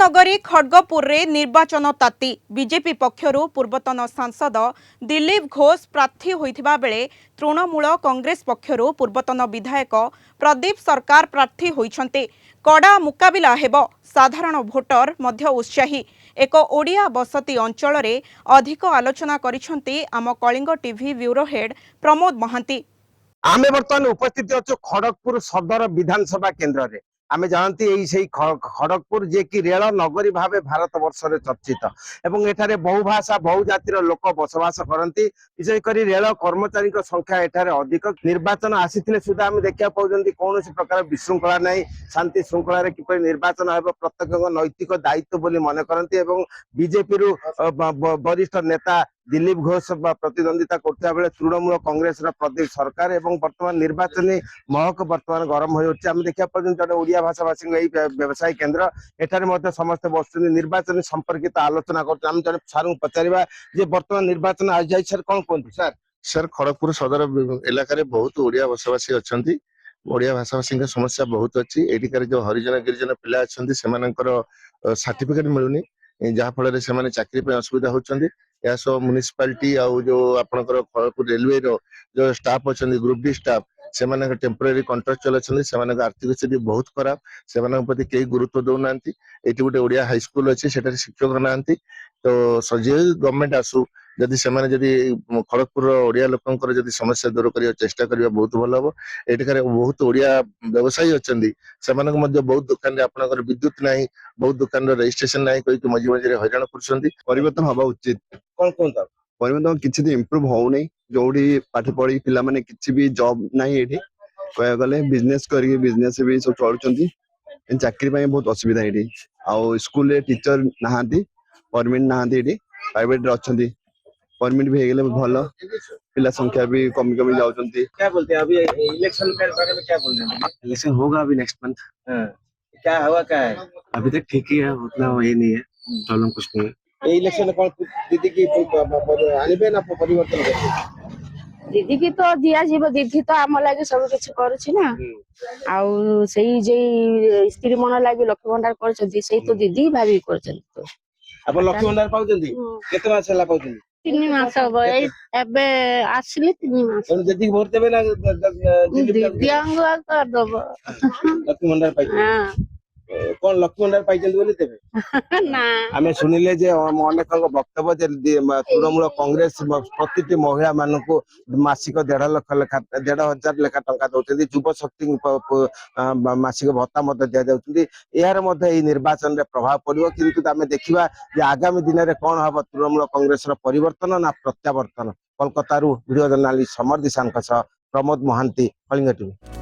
नगरी खड़गपुर रे निर्वाचन ताती बीजेपी पक्षरु पूर्वतन सांसद दिलीप घोष प्रार्थी होइथिबा बेले तृणमूल कांग्रेस पक्षरु पूर्वतन विधायक प्रदीप सरकार प्रार्थी होइछन्ते। कड़ा मुकाबिला हेबो। साधारण भोटर मध्य उत्साही। एक ओडिया बसती अंचल रे अधिक आलोचना करिछन्ते आम Kalinga TV bureau head Pramod Mohanty. आमे बर्तमान उपस्थित अच्छु खड़गपुर सदर विधानसभा केन्द्र रे। आमे जानती यही खड़गपुर जे कि रेल नगरी भावे भारत वर्ष रे चर्चित एवं एठारे बहुभाषा बहुजातिर लोक बसवास करती। विशेष कर रेल कर्मचारी संख्या एठारे अधिक। निर्वाचन आसीथिले सुधा आमे देखिया पाउजंती कौनसी प्रकार विशृंखला नहीं, शांति श्रृंखला रे किपरि निर्वाचन हेबो प्रत्येक नैतिक दायित्व बोली मन करती। एवं बीजेपी रु वरिष्ठ नेता दिलीप घोष प्रतिद्वंदिता करता बेले तृणमूल कांग्रेस प्रदीप सरकार एवं वर्तमान निर्वाचनी महक वर्तमान गरम हो देखा पर्यटन ओडिया भाषाभाषी व्यवसायी केन्द्र एठारे समस्त बस निर्वाचन संपर्कित आलोचना कर सार पचारा जे वर्तमान निर्वाचन आज जाए सर कौन कहते सर? सर खड़गपुर सदर इलाका बहुत ओडिया भाषाभाषी अच्छा ओडिया भाषाभाषी समस्या बहुत अच्छी। एटिकार जो हरिजन गिरिजन पिला अच्छा सर्टिफिकेट मिलूनी जहाँफल से चाकरी असुविधा होती। म्युनिसिपालिटी जो आपनकर खड़गपुर रेलवे जो स्टाफ अच्छा ग्रुप डी स्टाफ से टेम्पोरारी कॉन्ट्रैक्चुअल अच्छा से आर्थिक स्थिति बहुत खराब। से प्रति कई गुरुत्व दौना। ये गोटे ओडिया हाईस्कल अच्छे से शिक्षक ना तो जे गवर्नमेंट आसू जदि से खड़गपुर ओडिया लोकंकर जदि समस्या दूर करने चेष्टा करवा बहुत भल हम। एटिकार बहुत ओडिया व्यवसायी अच्छा से बहुत दुकान आपनकर विद्युत ना बहुत दुकान रजिस्ट्रेशन ना कहीं मझे मझे हईराण कर हवा उचित कौन कौन परिवर्तन किसी इम्प्रूव होनी जो पाठ पढ़ी पिला माने किसी भी जॉब नहीं ये कह गले बिजनेस करके बिजनेस भी सब चलुँच चाकरी बहुत असुविधा ये आउ स्कूल टीचर नहांती परमिट ना प्राइवेट अच्छा परमिट भी हो भल पिला संख्या भी कमी कमी जाऊँगी। क्या बोलते हैं अभी इलेक्शन के बारे में क्या बोल रहे हैं? इलेक्शन होगा अभी नेक्स्ट मंथ। क्या हवा क्या है? अभी तक ठीक ही है, उतना वही नहीं है, प्रॉब्लम कुछ नहीं है। ये इलेक्शन में कौन दीदी की आनिबे ना परिवर्तन करबे? दीदी की तो दिया जीव दीदी तो आम लगे सब किछ करूछि ना आउ सेही जे स्त्री मन लगे लक्ष्मी भंडार करछथि सेही तो दीदी भाभी करछथि। तो अब लक्ष्मी भंडार पाउजंती केते मास हला पाउजंती? 3 मास हो एबे आसिले 3 मास तो जदी वोट देबे ना दीदी अंगुआ कर दबो लक्ष्मी भंडार पाइ। हां कौन लक्ष्मी भंडार पाइजंती बोली देबे ना आमे सुनिले जे अनेक वक्तव्य जे तृणमूल कांग्रेस प्रति महिला मानक मासिक 1.5 लाख लेखा 1.5 लेखा टंका दउछंती। युवा शक्ति मासिक भत्ता मध्य दिया जाउछंती। यार मध्य ई निर्वाचन रे प्रभाव पड़िबो किंतु आमे देखिबा जे आगामी दिन रे कोन हबो तृणमूल कांग्रेस रो परिवर्तन ना प्रत्यावर्तन। कोलकाता रु video journalist summer दिशान Pramod Mahanti, Kalinga TV.